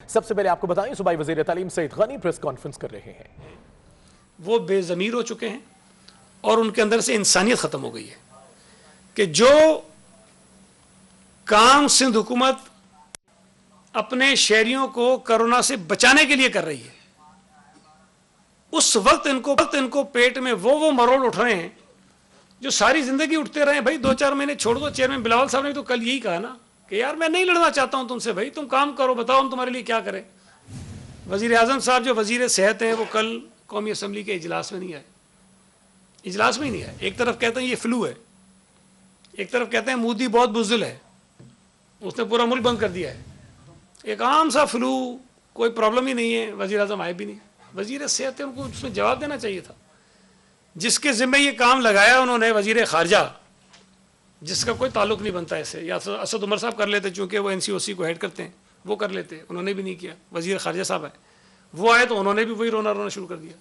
सबसे पहले आपको बताएं, सूबाई वजीर तालीम सईद गनी प्रेस कॉन्फ्रेंस कर रहे हैं। वो बेज़मीर हो चुके हैं और उनके अंदर से इंसानियत ख़त्म हो गई है कि जो काम सिंध हुकूमत अपने शहरियों को कोरोना से बचाने के लिए कर रही है, उस वक्त इनको पेट में वो मरोड़ उठ रहे हैं जो सारी जिंदगी उठते रहे। भाई 2-4 महीने छोड़ दो। चेयरमैन बिलावल साहब ने तो कल यही कहा ना कि यार मैं नहीं लड़ना चाहता हूं तुमसे, भाई तुम काम करो, बताओ हम तुम्हारे लिए क्या करें। वजीर आजम साहब जो वजीर सेहत हैं वो कल कौमी असम्बली के इजलास में नहीं आए, इजलास में ही नहीं आए। एक तरफ कहते हैं ये फ्लू है, एक तरफ कहते हैं मोदी बहुत बुज़दिल है, उसने पूरा मुल्क बंद कर दिया है। एक आम सा फ्लू, कोई प्रॉब्लम ही नहीं है, वजीर आजम आए भी नहीं। वजीर सेहत है, उनको उसमें जवाब देना चाहिए था। जिसके जिम्मे ये काम लगाया उन्होंने वजीर खारजा, जिसका कोई ताल्लुक नहीं बनता ऐसे, या असद उमर साहब कर लेते, चूँकि वो NCOC को हेड करते हैं, वो कर लेते, उन्होंने भी नहीं किया। वजीर खारजा साहब है, वो आए तो उन्होंने भी वही रोना शुरू कर दिया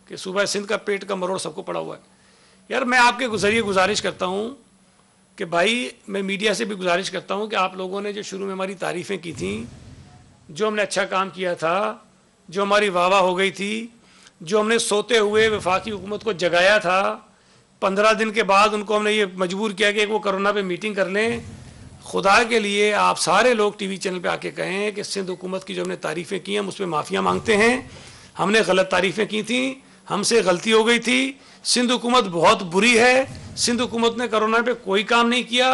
कि सूबा सिंध का पेट का मरोड़ सबको पड़ा हुआ है। यार मैं आपके जरिए गुजारिश करता हूँ कि भाई, मैं मीडिया से भी गुजारिश करता हूँ कि आप लोगों ने जो शुरू में हमारी तारीफ़ें की थी, जो हमने अच्छा काम किया था, जो हमारी वाह हो गई थी, जो हमने सोते हुए वफाकी हुकूमत को जगाया था, 15 दिन के बाद उनको हमने ये मजबूर किया कि वो कोरोना पे मीटिंग कर लें। खुदा के लिए आप सारे लोग टीवी चैनल पे आके कहें कि सिंध हुकूमत की जो हमने तारीफ़ें की हम उस पर माफ़िया मांगते हैं। हमने गलत तारीफ़ें की थी, हमसे गलती हो गई थी। सिंध हुकूमत बहुत बुरी है। सिंध हुकूमत ने कोरोना पे कोई काम नहीं किया।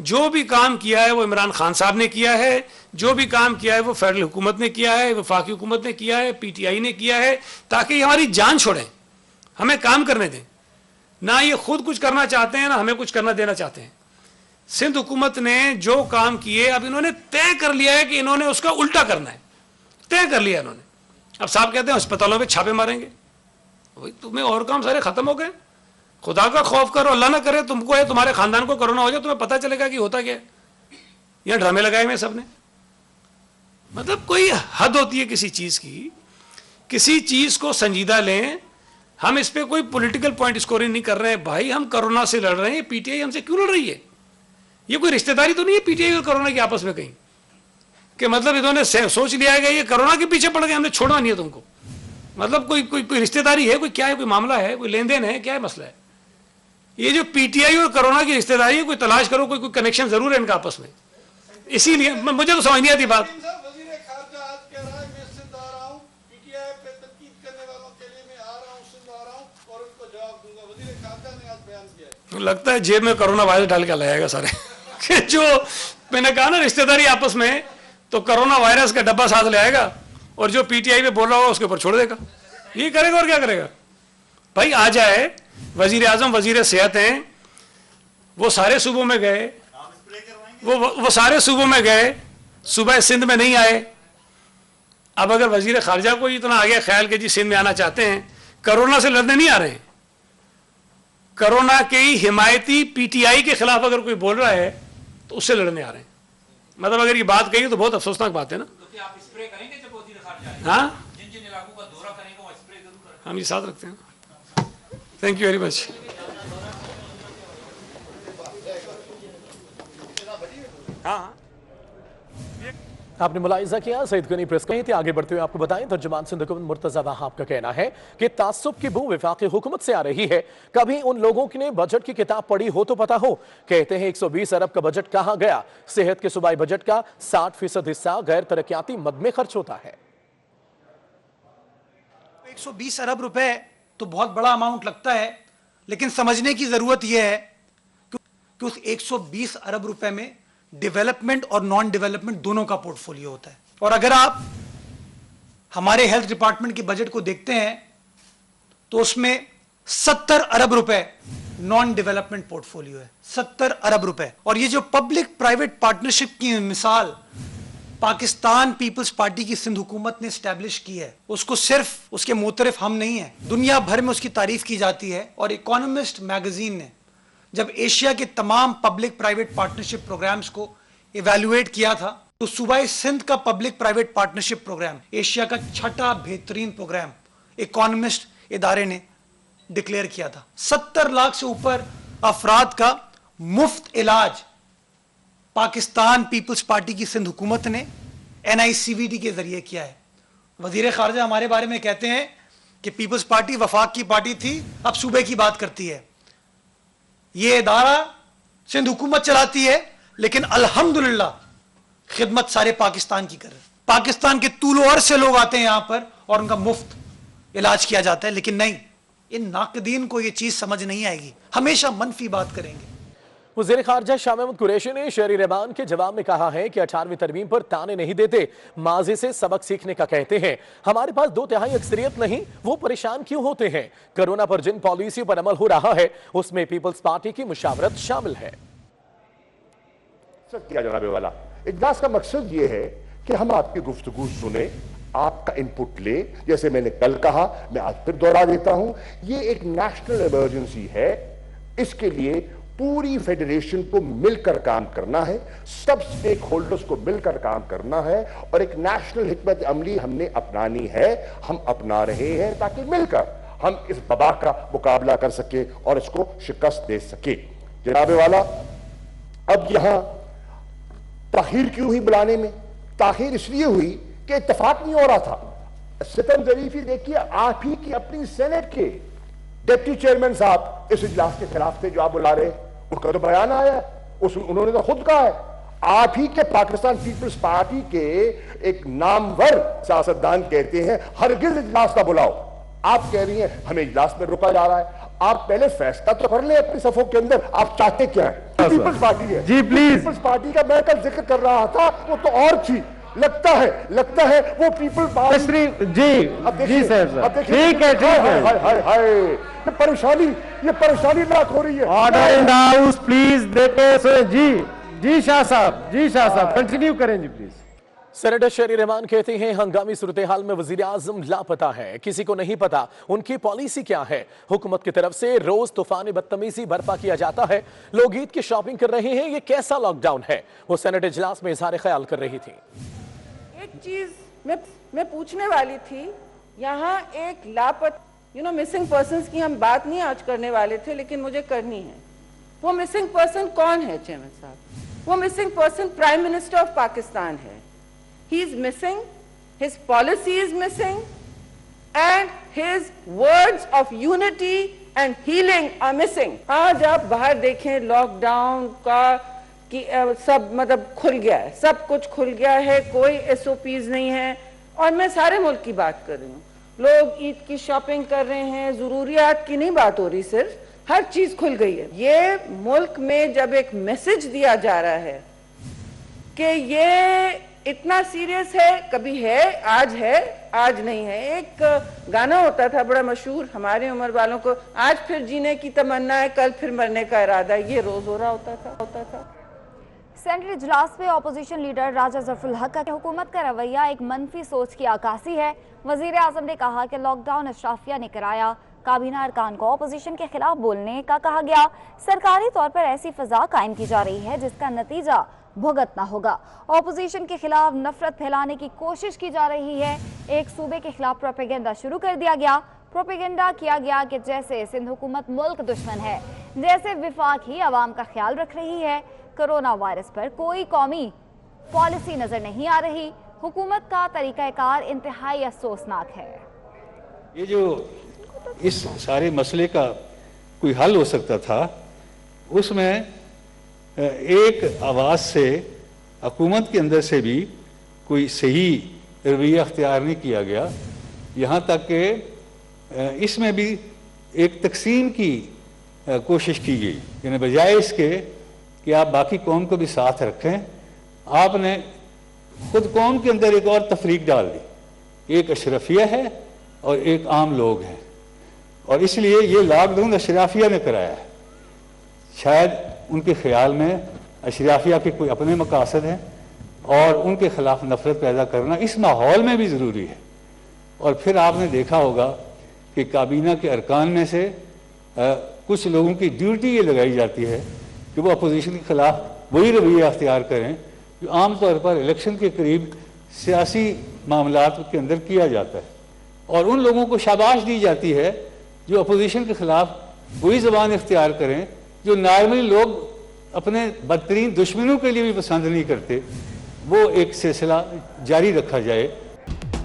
जो भी काम किया है वो इमरान खान साहब ने किया है, जो भी काम किया है वो फेडरल हुकूमत ने किया है, वफाकी हुकूमत ने किया है, PTI ने किया है, ताकि हमारी जान छोड़ें, हमें काम करने दें। ना ये खुद कुछ करना चाहते हैं, ना हमें कुछ करना देना चाहते हैं। सिंध हुकूमत ने जो काम किए, अब इन्होंने तय कर लिया है कि इन्होंने उसका उल्टा करना है, तय कर लिया इन्होंने। अब साहब कहते हैं अस्पतालों में छापे मारेंगे। भाई तुम्हें और काम सारे खत्म हो गए। खुदा का खौफ करो, अल्लाह ना करे तुमको है तुम्हारे खानदान को कोरोना हो जाए, तुम्हें पता चलेगा कि होता क्या है। यहाँ ड्रामे लगाए हुए सबने। मतलब कोई हद होती है किसी चीज की, किसी चीज को संजीदा लें। हम इस पे कोई पॉलिटिकल पॉइंट स्कोरिंग नहीं कर रहे हैं। भाई हम कोरोना से लड़ रहे हैं, PTI हमसे क्यों लड़ रही है? ये कोई रिश्तेदारी तो नहीं है PTI और कोरोना की आपस में कहीं कि मतलब इन्होंने सोच लिया है कि ये कोरोना के पीछे पड़ गए, हमने छोड़ना नहीं है तुमको। मतलब कोई रिश्तेदारी है, कोई क्या है, कोई मामला है, कोई लेन देन है, क्या है मसला है? ये जो PTI और कोरोना की रिश्तेदारी है, कोई तलाश करो, कोई कनेक्शन जरूर है इनका आपस में। इसीलिए मुझे तो समझ नहीं आती बात। लगता है जेब में कोरोना वायरस डाल के लाएगा सारे कि जो मैंने कहा ना रिश्तेदारी आपस में, तो कोरोना वायरस का डब्बा साथ ले आएगा और जो PTI में बोल रहा होगा उसके ऊपर छोड़ देगा। ये करेगा और क्या करेगा? भाई आ जाए, वजीर आजम वजीर सेहत हैं, वो सारे सूबों में गए, वो सारे सूबों में गए, सूबा सिंध में नहीं आए। अब अगर वजीर खारजा को इतना आ गया ख्याल कि जी सिंध में आना चाहते हैं, कोरोना से लड़ने नहीं आ रहे हैं, कोरोना के ही हिमायती PTI के खिलाफ अगर कोई बोल रहा है तो उससे लड़ने आ रहे हैं। मतलब अगर ये बात कही तो बहुत अफसोसनाक बात है ना। तो आप स्प्रे करेंगे जब वजीर खारजा आए? हाँ, जिन इलाकों का दौरा करेंगे वो स्प्रे जरूर करेंगे। हम ये साथ रखते हैं। Thank you very much. हाँ, आपने मुलाहिजा किया, सईद गनी प्रेस कही थी। आगे बढ़ते हुए आपको बताएं, तर्जुमान सिंध हुकूमत मुर्तजा वहाब का कहना है कि तासुब की बू वफाकी हुकूमत से आ रही है। कभी उन लोगों ने बजट की किताब पढ़ी हो तो पता हो। कहते हैं 120 अरब का बजट कहां गया? सेहत के सूबाई बजट का 60% हिस्सा गैर तरक्याती मद में खर्च होता है। 120 अरब रुपए तो बहुत बड़ा अमाउंट लगता है, लेकिन समझने की जरूरत यह है कि उस 120 अरब रुपए में डेवलपमेंट और नॉन डेवलपमेंट दोनों का पोर्टफोलियो होता है। और अगर आप हमारे हेल्थ डिपार्टमेंट के बजट को देखते हैं तो उसमें 70 अरब रुपए नॉन डेवलपमेंट पोर्टफोलियो है। 70 अरब रुपए। और ये जो पब्लिक प्राइवेट पार्टनरशिप की मिसाल पाकिस्तान पीपल्स पार्टी की सिंध हुकूमत ने स्टैब्लिश की है, उसको सिर्फ उसके मोतरफ हम नहीं है, दुनिया भर में उसकी तारीफ की जाती है। और इकोनॉमिस्ट मैगजीन ने जब एशिया के तमाम पब्लिक प्राइवेट पार्टनरशिप प्रोग्राम्स को इवैल्यूएट किया था तो सूबाई सिंध का public private partnership programme Asia का छठा बेहतरीन प्रोग्राम इकोनॉमिस्ट इदारे ने डिक्लेयर किया था। 70 लाख से ऊपर अफराद का मुफ्त इलाज पाकिस्तान पीपल्स पार्टी की सिंध हुकूमत ने NICVT के जरिए किया है। वजीर खारजा हमारे बारे में कहते हैं कि पीपल्स पार्टी वफाक की पार्टी थी, अब सूबे की बात करती है। ये इदारा सिंध हुकूमत चलाती है, लेकिन अल्हम्दुलिल्लाह खिदमत सारे पाकिस्तान की कर रहे हैं। पाकिस्तान के तूलो अर्ज से लोग आते हैं यहां पर और उनका मुफ्त इलाज किया जाता है। लेकिन नहीं, इन नाकदीन को ये चीज समझ नहीं आएगी, हमेशा मनफी बात करेंगे। वज़ीर ख़ारजा शाह महमूद कुरैशी ने शहरी रहमान के जवाब में कहा है कि 18वीं तरमीम पर ताने नहीं देते, माजी से सबक सीखने का कहते हैं। हमारे पास 2/3 अक्सरियत नहीं, वो परेशान क्यों होते हैं? कोरोना पर जिन पॉलिसियों पर अमल हो रहा है उसमें पीपल्स पार्टी की मुशावरत शामिल है। किया जनाबे वाला इजलास का मकसद ये है कि हम आपकी गुफ्तगू सुने, आपका इनपुट ले। जैसे मैंने कल कहा, मैं आज फिर दोहरा देता हूं, ये एक नेशनल इमरजेंसी है। इसके लिए पूरी फेडरेशन को मिलकर काम करना है, सब स्टेक होल्डर्स को मिलकर काम करना है, और एक नेशनल हिकमत अमली हमने अपनानी है, हम अपना रहे हैं, ताकि मिलकर हम इस वबा का मुकाबला कर सके और इसको शिकस्त दे सके। जनाबे वाला, अब यहां ताखीर क्यों हुई बुलाने में? ताखीर इसलिए हुई कि इत्तेफाक नहीं हो रहा था। सितम ज़रीफी देखिए, आप ही की अपनी सेनेट के डिप्टी चेयरमैन साहब इस इजलास के खिलाफ थे जो आप बुला रहे हैं। उनका तो बयान आया, उन्होंने तो खुद कहा है। आप ही के पाकिस्तान पीपल्स पार्टी के एक नामवर सियासतदान कहते हैं हरगिज इजलास ना बुलाओ। आप कह रही हैं हमें इजलास में रुका जा रहा है। आप पहले फैसला तो कर ले अपनी सफों के अंदर, आप चाहते क्या है? पीपल्स पार्टी है जी, प्लीज। पीपल्स पार्टी का मैं कल जिक्र कर रहा था, वो तो और थी। लगता है वो पीपल पार्टी जी सर, ठीक है। हाय ये परेशानी लाख हो रही है। Order in the house please. देते जी शाह साहब कंटिन्यू करें जी प्लीज। सेनेटर शहरी रहमान कहते हैं हंगामी सूरत हाल में वजीर आजम लापता है, किसी को नहीं पता उनकी पॉलिसी क्या है। हुकूमत की तरफ से रोज तूफान बदतमीजी बर्पा किया जाता है, लोग ईद की शॉपिंग कर रहे हैं, ये कैसा लॉकडाउन है? वो सेनेट इजलास में इजहार ख्याल कर रही थी। एक चीज मैं पूछने वाली थी, यहाँ एक मिसिंग पर्सन्स की हम बात नहीं आज करने वाले थे, लेकिन मुझे करनी है। वो मिसिंग पर्सन कौन है चेयरमैन साहब? वो missing person prime minister of Pakistan है। He is missing, his policy is missing, and his words of unity and healing are missing. आज आप बाहर देखें, लॉकडाउन का कि सब मतलब खुल गया है, सब कुछ खुल गया है, कोई SOPs नहीं है। और मैं सारे मुल्क की बात कर रही हूँ, लोग ईद की शॉपिंग कर रहे हैं, जरूरियात की नहीं बात हो रही, सिर्फ हर चीज खुल गई है। ये मुल्क में जब एक मैसेज दिया जा रहा है कि ये इतना सीरियस है, कभी है, आज नहीं है। एक गाना होता था बड़ा मशहूर हमारे उम्र वालों को, आज फिर जीने की तमन्ना है, कल फिर मरने का इरादा, ये रोज हो रहा होता था। सेनेट इजलास में अपोजिशन लीडर राजा जफरुल हक का हुकूमत का रवैया एक मनफी सोच की आकासी है। वजीर आजम ने कहा कि लॉकडाउन अशराफिया ने कराया, काबीना अरकान को अपोजिशन के खिलाफ बोलने का कहा गया। सरकारी तौर पर ऐसी फिजा कायम की जा रही है जिसका नतीजा भुगतना होगा। अपोजिशन के खिलाफ नफरत फैलाने की कोशिश की जा रही है। एक सूबे के खिलाफ प्रोपेगेंडा शुरू कर दिया गया। प्रोपेगेंडा किया गया कि जैसे सिंध हुकूमत मुल्क दुश्मन है, जैसे विफाक ही आवाम का ख्याल रख रही है। कोरोना वायरस पर कोई कौमी पॉलिसी नजर नहीं आ रही। हुकूमत का तरीकाकार इंतहाई अफसोसनाक है। ये जो इस सारे मसले का कोई हल हो सकता था, उसमें एक आवाज़ से हुकूमत के अंदर से भी कोई सही रवैया अख्तियार नहीं किया गया। यहाँ तक कि इसमें भी एक तकसीम की कोशिश की गई, यानी बजाय इसके कि आप बाकी कौम को भी साथ रखें, आपने खुद कौम के अंदर एक और तफरीक डाल दी। एक अशरफिया है और एक आम लोग हैं, और इसलिए ये लॉकडाउन अशराफिया ने कराया है। शायद उनके ख्याल में अशराफिया के कोई अपने मकासद हैं और उनके खिलाफ नफरत पैदा करना इस माहौल में भी ज़रूरी है। और फिर आपने देखा होगा कि काबीना के अरकान में से कुछ लोगों की ड्यूटी ये लगाई जाती है कि वो अपोजिशन के खिलाफ वही रवैया अख्तियार करें जो आम तौर पर इलेक्शन के करीब सियासी मामलात के अंदर किया जाता है, और उन लोगों को शाबाश दी जाती है जो अपोजिशन के खिलाफ वही ज़बान इख्तियार करें जो नॉर्मली लोग अपने बदतरीन दुश्मनों के लिए भी पसंद नहीं करते। वो एक सिलसिला जारी रखा जाए।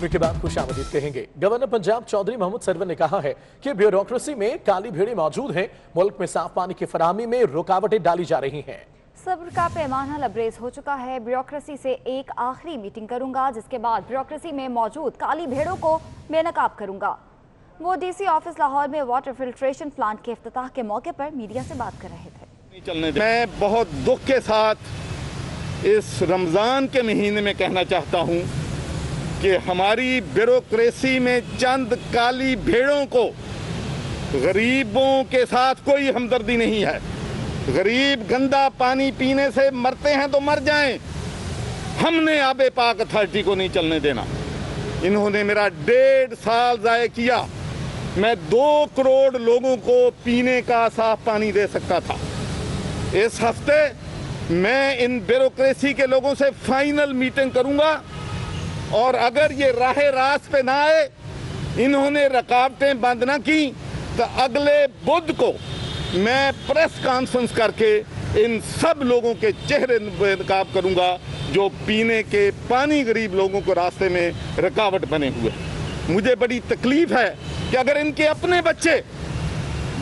के बाद खुशामदीद कहेंगे। गवर्नर पंजाब चौधरी मोहम्मद सरवर ने कहा है कि ब्यूरोक्रेसी में काली भेड़ें मौजूद हैं, मुल्क में साफ पानी की फराहमी में रुकावटें डाली जा रही हैं। सब्र का पैमाना लबरेज हो चुका है। ब्यूरोक्रेसी से एक आखिरी मीटिंग करूंगा, जिसके बाद ब्यूरोक्रेसी में मौजूद काली भेड़ों को बेनकाब करूंगा। वो डीसी ऑफिस लाहौर में वाटर फिल्ट्रेशन प्लांट के इफ्तिताह के मौके पर मीडिया से बात कर रहे थे। मैं बहुत दुख के साथ इस रमजान के महीने में कहना चाहता हूं कि हमारी ब्यूरोक्रेसी में चंद काली भेड़ों को गरीबों के साथ कोई हमदर्दी नहीं है। गरीब गंदा पानी पीने से मरते हैं तो मर जाएं, हमने आबे पाक अथॉरिटी को नहीं चलने देना। इन्होंने मेरा 1.5 साल ज़ाय किया। मैं 2 करोड़ लोगों को पीने का साफ पानी दे सकता था। इस हफ्ते मैं इन ब्यूरोक्रेसी के लोगों से फाइनल मीटिंग करूंगा और अगर ये राह रास्त पे ना आए, इन्होंने रुकावटें बंद ना की, तो अगले बुध को मैं प्रेस कॉन्फ्रेंस करके इन सब लोगों के चेहरे बेनकाब करूंगा जो पीने के पानी गरीब लोगों को रास्ते में रुकावट बने हुए। मुझे बड़ी तकलीफ है कि अगर इनके अपने बच्चे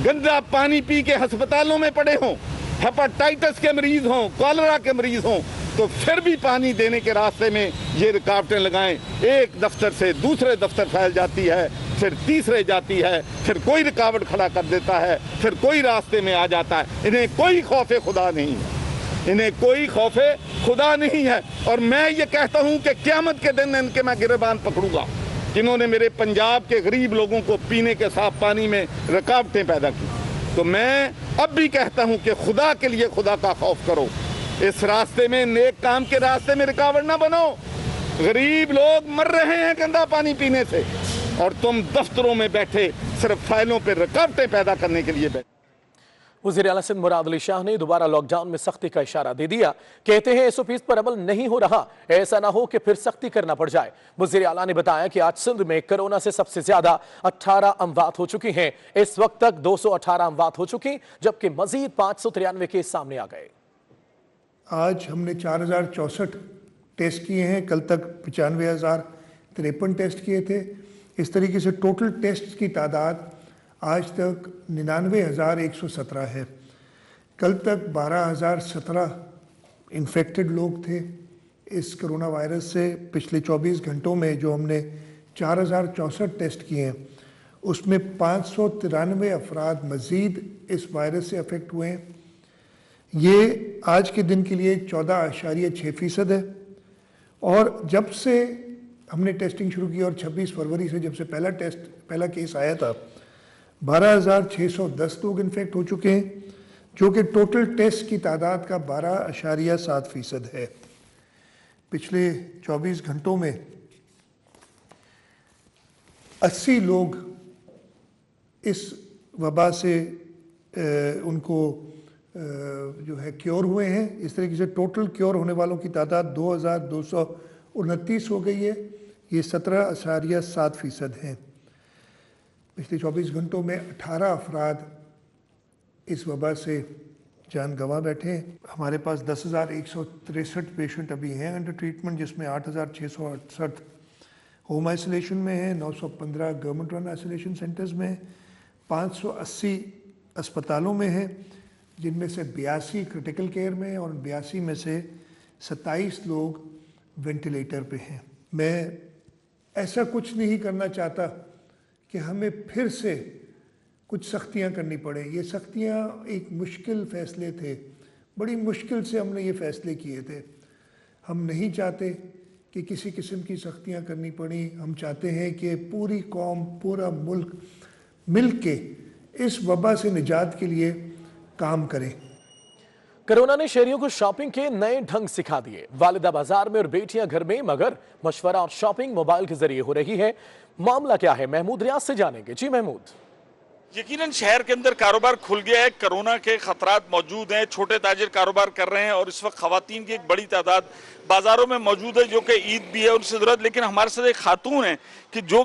गंदा पानी पी के अस्पतालों में पड़े हों, हेपेटाइटिस के मरीज हों, कॉलरा के मरीज हों, तो फिर भी पानी देने के रास्ते में ये रुकावटें लगाएं। एक दफ्तर से दूसरे दफ्तर फैल जाती है, फिर तीसरे जाती है, फिर कोई रुकावट खड़ा कर देता है, फिर कोई रास्ते में आ जाता है। इन्हें कोई खौफे खुदा नहीं है, इन्हें कोई खौफे खुदा नहीं है। और मैं ये कहता हूँ कि क़यामत के दिन इनके मैं गिरबान पकड़ूंगा जिन्होंने मेरे पंजाब के गरीब लोगों को पीने के साफ पानी में रुकावटें पैदा की। तो मैं अब भी कहता हूँ कि खुदा के लिए खुदा का खौफ करो। इस रास्ते में, नेक काम के रास्ते में रुकावट ना बनो। गरीब लोग मर रहे हैं गंदा पानी पीने से और तुम दफ्तरों में बैठे सिर्फ फाइलों पे रुकावटें पैदा करने के लिए बैठे। वज़ीर आला सिंध मुराद अली शाह ने दोबारा लॉकडाउन में सख्ती का इशारा दे दिया। कहते हैं SOPs पर अमल नहीं हो रहा, ऐसा ना हो कि फिर सख्ती करना पड़ जाए। वज़ीर आला ने बताया कि आज सिंध में कोरोना से सबसे ज्यादा 18 अमवात हो चुकी हैं। इस वक्त तक 218 अमवात हो चुकी, जबकि मजीद 593 केस सामने आ गए। आज हमने 4064 टेस्ट किए हैं, कल तक 95,053 टेस्ट किए थे। इस तरीके से टोटल टेस्ट की तादाद आज तक 99,117 है। कल तक 12,017 इन्फेक्टेड लोग थे इस कोरोना वायरस से। पिछले 24 घंटों में जो हमने 4064 टेस्ट किए हैं, उसमें 593 अफराद मज़ीद इस वायरस से अफेक्ट हुए हैं। ये आज के दिन के लिए 14.6% है। और जब से हमने टेस्टिंग शुरू की और 26 फरवरी से जब से पहला केस आया था, 12,610 लोग इन्फेक्ट हो चुके हैं, जो कि टोटल टेस्ट की तादाद का 12.7% है। पिछले 24 घंटों में 80 लोग इस वबा से उनको जो है क्योर हुए हैं। इस तरीके से टोटल क्योर होने वालों की तादाद 2,229 हो गई है। ये 17.7% है। पिछले 24 घंटों में 18 अफराद इस वबा से जान गंवा बैठे हैं। हमारे पास 10,163 पेशेंट अभी हैं अंडर ट्रीटमेंट, जिसमें 8,668 होम आइसोलेशन में हैं, 915 गवर्नमेंट रन आइसोलेशन सेंटर्स में, 580 अस्पतालों में हैं, जिनमें से 82 क्रिटिकल केयर में और 82 में से 27 लोग वेंटिलेटर पे हैं। मैं ऐसा कुछ नहीं करना चाहता कि हमें फिर से कुछ सख्तियां करनी पड़े। ये सख्तियां एक मुश्किल फ़ैसले थे, बड़ी मुश्किल से हमने ये फ़ैसले किए थे। हम नहीं चाहते कि किसी किस्म की सख्तियां करनी पड़ी। हम चाहते हैं कि पूरी कौम, पूरा मुल्क मिल के इस वबा से निजात के लिए काम करें। कोरोना ने शहरियों को शॉपिंग के नए ढंग सिखा दिए। वालिदा बाजार में और बेटियां घर में, मगर मशवरा और शॉपिंग मोबाइल के जरिए हो रही है। मामला क्या है, महमूद रियाज से जानेंगे। जी महमूद। यकीनन शहर के अंदर कारोबार खुल गया है, कोरोना के खतरात मौजूद हैं, छोटे ताजिर कारोबार कर रहे हैं और इस वक्त खवातीन की एक बड़ी तादाद बाजारों में मौजूद है, जो कि ईद भी है उनसे ज़रूरत। लेकिन हमारे साथ एक खातून है कि जो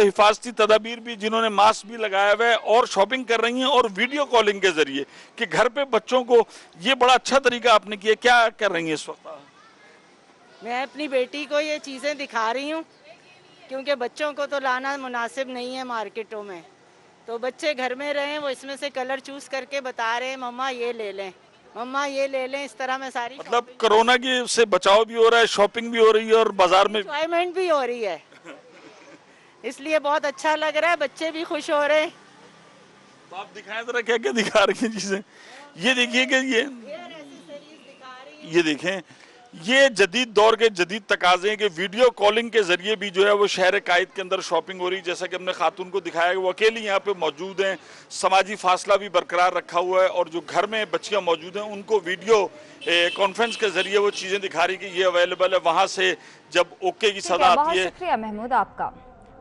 हिफाजती तदाबीर भी, जिन्होंने मास्क भी लगाया हुआ है और शॉपिंग कर रही हैं और वीडियो कॉलिंग के जरिए कि घर पे बच्चों को, ये बड़ा अच्छा तरीका आपने किया। क्या कर रही हैं इस वक्त? मैं अपनी बेटी को ये चीज़ें दिखा रही हूँ क्योंकि बच्चों को तो लाना मुनासिब नहीं है मार्केटों में, तो बच्चे घर में रहें, वो इसमें से कलर चूज करके बता रहे हैं मम्मा ये ले लें, मम्मा ये ले लें। इस तरह मैं सारी मतलब कोरोना की से बचाव भी हो रहा है, शॉपिंग भी हो रही है और बाजार में एंजॉयमेंट भी हो रही है, इसलिए बहुत अच्छा लग रहा है, बच्चे भी खुश हो रहे हैं। तो आप दिखाएं जरा क्या क्या दिखा रही हैं चीजें। ये देखिए कि ये देखें, ये जदीद दौर के जदीद तकाजे के वीडियो कॉलिंग के जरिए भी जो है वो शहर कायद के अंदर शॉपिंग हो रही है। जैसा कि हमने खातून को दिखाया कि वो अकेली यहाँ पे मौजूद हैं, समाजी फासला भी बरकरार रखा हुआ है और जो घर में बच्चियाँ मौजूद हैं उनको वीडियो कॉन्फ्रेंस के जरिए वो चीज़ें दिखा रही कि ये अवेलेबल है। वहाँ से जब ओके की सदा आती है। शुक्रिया महमूद आपका।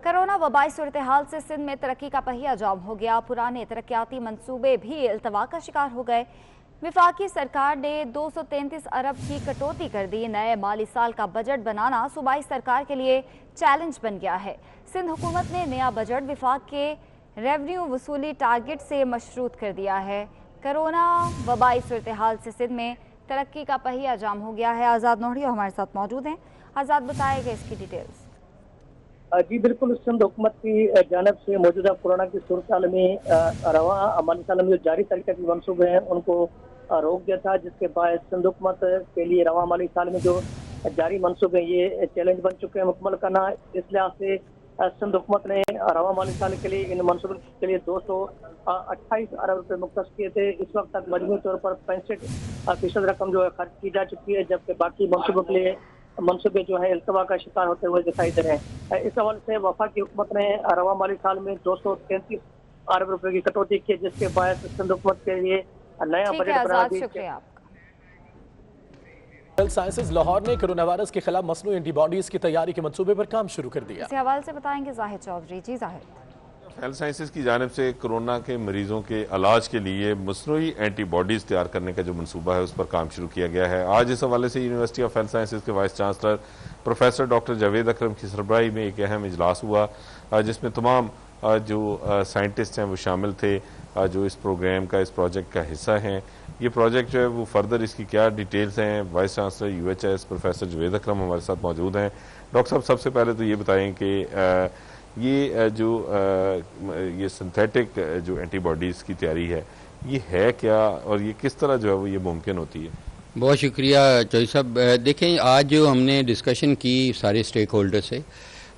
कोरोना वबाई सूरत हाल से सिंध में तरक्की का पहिया जाम हो गया, पुराने तरक्याती मंसूबे भी इल्तवा का शिकार हो गए। विफाकी सरकार ने 233 अरब की कटौती कर दी। नए माली साल का बजट बनाना सूबाई सरकार के लिए चैलेंज बन गया है। सिंध हुकूमत ने नया बजट विफाक के रेवेन्यू वसूली टारगेट से मशरूत कर दिया है। कोरोना वबाई सूरत हाल से सिंध में तरक्की का पहिया जाम हो गया है। आज़ाद नोहरिया हमारे साथ मौजूद हैं। आज़ाद, बताएगा इसकी डिटेल्स। जी बिल्कुल, सिंध हुकूमत की जानब से मौजूदा कोरोना की सूरत हाल में रवा माली साल में जो जारी तरक्याती मनसूबे हैं उनको रोक दिया था, जिसके बाद सिंध हुकूमत के लिए रवा माली साल में जो जारी मनसूबे ये चैलेंज बन चुके हैं मुकम्मल करना। इस लिहाज से सिंध हुकूमत ने रवा माली साल के लिए इन मनसूबों के लिए 228 अरब रुपए मुख्तस किए थे। इस वक्त तक मजमूई तौर पर 65% रकम जो है खर्च की जा चुकी है, जबकि बाकी मनसूबों के लिए मनसूबे जो है इल्तवा का शिकार होते हुए दिखाई दे रहे हैं। इस हवाले से वफाकी हुकूमत ने रवा माली साल में 233 अरब रुपए की कटौती की, जिसके बाद सिंध हुकूमत के लिए नया बजट बना दिया। हेल्थ साइंसेज लाहौर ने कोरोना वायरस के खिलाफ मसनू एंटीबॉडीज की तैयारी के मंसूबे पर काम शुरू कर दिया। इस हवाले से बताएंगे जाहिद चौधरी। जी जाहिद। हेल्थ साइंसेज की जानिब से कोरोना के मरीजों के इलाज के लिए मसनूई एंटीबॉडीज़ तैयार करने का जो मंसूबा है उस पर काम शुरू किया गया है। आज इस हवाले से यूनिवर्सिटी ऑफ हेल्थ साइंसेज के vice chancellor professor doctor Javed Akram की सरबराही में एक अहम इजलास हुआ, जिसमें तमाम जो साइंटिस्ट हैं वो शामिल थे, जो इस प्रोग्राम का, इस प्रोजेक्ट का हिस्सा हैं। ये प्रोजेक्ट जो है वो फर्दर इसकी क्या डिटेल्स हैं, vice chancellor UHS professor Javed Akram हमारे साथ मौजूद हैं। डॉक्टर साहब, सबसे पहले तो ये बताएं कि ये जो ये सिंथेटिक जो एंटीबॉडीज़ की तैयारी है ये है क्या और ये किस तरह जो है वो ये मुमकिन होती है? बहुत शुक्रिया चौधरी साहब। देखें, आज जो हमने डिस्कशन की सारे स्टेक होल्डर से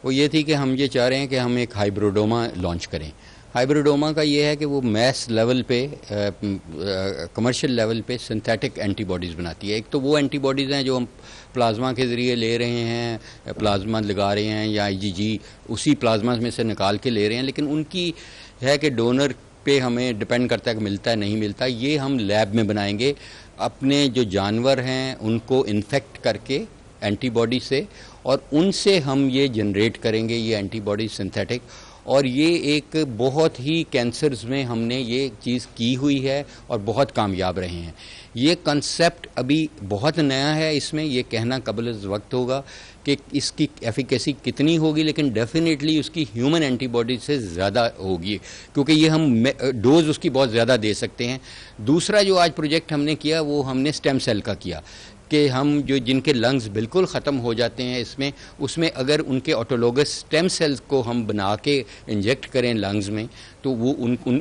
वो ये थी कि हम ये चाह रहे हैं कि हम एक हाइब्रिडोमा लॉन्च करें। हाइब्रिडोमा का ये है कि वो मैस लेवल पे, कमर्शियल लेवल पे सिंथेटिक एंटीबॉडीज़ बनाती है। एक तो वो एंटीबॉडीज़ हैं जो हम प्लाज्मा के ज़रिए ले रहे हैं, प्लाज्मा लगा रहे हैं या IgG उसी प्लाज्मा में से निकाल के ले रहे हैं, लेकिन उनकी है कि डोनर पे हमें डिपेंड करता है कि मिलता है नहीं मिलता। ये हम लैब में बनाएंगे, अपने जो जानवर हैं उनको इन्फेक्ट करके एंटीबॉडी से, और उनसे हम ये जनरेट करेंगे ये एंटीबॉडी सिंथेटिक। और ये एक बहुत ही कैंसर्स में हमने ये चीज़ की हुई है और बहुत कामयाब रहे हैं। ये कंसेप्ट अभी बहुत नया है, इसमें ये कहना कबल वक्त होगा कि इसकी एफिकेसी कितनी होगी, लेकिन डेफिनेटली उसकी ह्यूमन एंटीबॉडी से ज़्यादा होगी, क्योंकि ये हम डोज उसकी बहुत ज़्यादा दे सकते हैं। दूसरा जो आज प्रोजेक्ट हमने किया वो हमने स्टेम सेल का किया कि हम जो जिनके लंग्स बिल्कुल ख़त्म हो जाते हैं उसमें अगर उनके ऑटोलोगस स्टेम सेल्स को हम बना के इंजेक्ट करें लंग्स में तो वो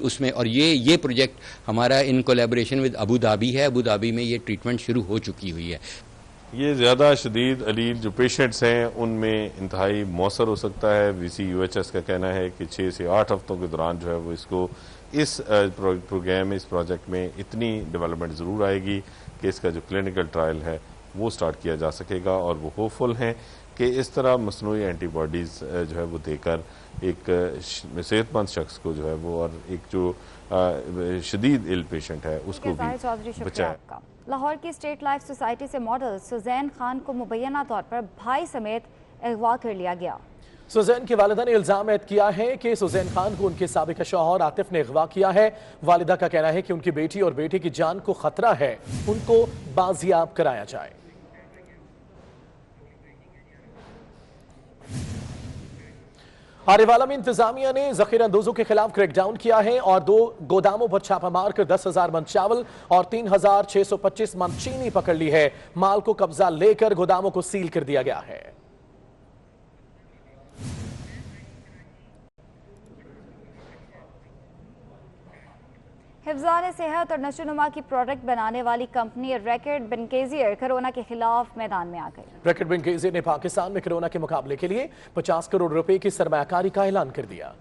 उसमें, और ये प्रोजेक्ट हमारा in collaboration with Abu Dhabi है। अबू धाबी में ये ट्रीटमेंट शुरू हो चुकी हुई है। ये ज़्यादा शदीद अलील जो पेशेंट्स हैं उनमें इंतहाई मौसर हो सकता है। VC UHS का कहना है कि 6 से 8 हफ्तों के दौरान जो है वो इसको इस प्रोग्राम में, इस प्रोजेक्ट में इतनी डेवलपमेंट ज़रूर आएगी कि इसका जो क्लिनिकल ट्रायल है वो स्टार्ट किया जा सकेगा। और वो होपफुल हैं कि इस तरह मसनूई एंटीबॉडीज़ जो है वो देकर एक सेहतमंद शख्स को जो है वो, और एक जो शदीद इल पेशेंट है उसको भी बचाए। लाहौर की स्टेट लाइफ सोसाइटी से मॉडल सुजैन खान को मुबैना तौर पर भाई समेत अगवा कर लिया गया। सुजैन की वालिदा ने इल्जाम ऐद किया है कि सुजैन खान को उनके साबिक शौहर आतिफ ने अगवा किया है। वालिदा का कहना है कि उनकी बेटी और बेटे की जान को खतरा है, उनको बाजियाब कराया जाए। आरेवाला में इंतजामिया ने जखीरा अंदोजों के खिलाफ क्रैकडाउन किया है और 2 गोदामों पर छापा मारकर 10,000 मन चावल और 3,625 मन चीनी पकड़ ली है। माल को कब्जा लेकर गोदामों को सील कर दिया गया है। हिफ्ज़ान सेहत और नशोनुमा की प्रोडक्ट बनाने वाली कंपनी रैकेट बेनकेज़ियर कोरोना के खिलाफ मैदान में आ गई। रैकेट बेनकेज़ियर ने पाकिस्तान में कोरोना के मुकाबले के लिए 50 करोड़ रुपए की सरमायाकारी का ऐलान कर दिया।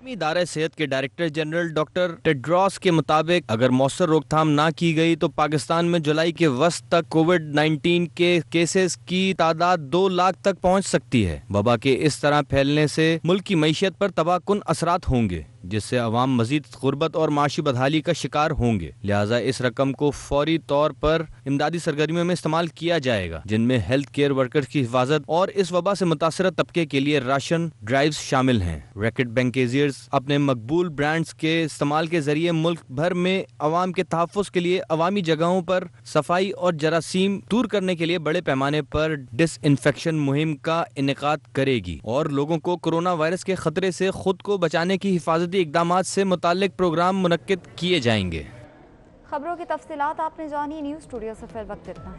इदारे सेहत के डायरेक्टर जनरल डॉक्टर टेड्रोस के मुताबिक अगर मौसर रोकथाम ना की गई तो पाकिस्तान में जुलाई के वस्त तक कोविड-19 के केसेस की तादाद 2 लाख तक पहुंच सकती है। वबा के इस तरह फैलने से मुल्क की मईशत पर तबाहकुन असरात होंगे, जिससे अवाम मजीद गुर्बत और माशी बदहाली का शिकार होंगे। लिहाजा इस रकम को फौरी तौर पर इमदादी सरगर्मियों में इस्तेमाल किया जाएगा, जिनमें हेल्थ केयर वर्कर्स की हिफाजत और इस वबा से मुतासर तबके के लिए राशन ड्राइव्स शामिल हैं। रैकेट बेनकेज़ियर अपने मकबूल ब्रांड्स के इस्तेमाल के जरिए मुल्क भर में अवाम के तहफ़्फ़ुज़ के लिए अवामी जगहों पर सफाई और जरासीम दूर करने के लिए बड़े पैमाने पर डिसइंफेक्शन मुहिम का इनेकाद करेगी और लोगों को कोरोना वायरस के खतरे से खुद को बचाने की हिफाजती इक़दामात से मुताल्लिक प्रोग्राम मुनक्किद किए जाएंगे। खबरों की तफसीलात आपने जानी। न्यूज़ स्टूडियो से फिर वक्त इतना।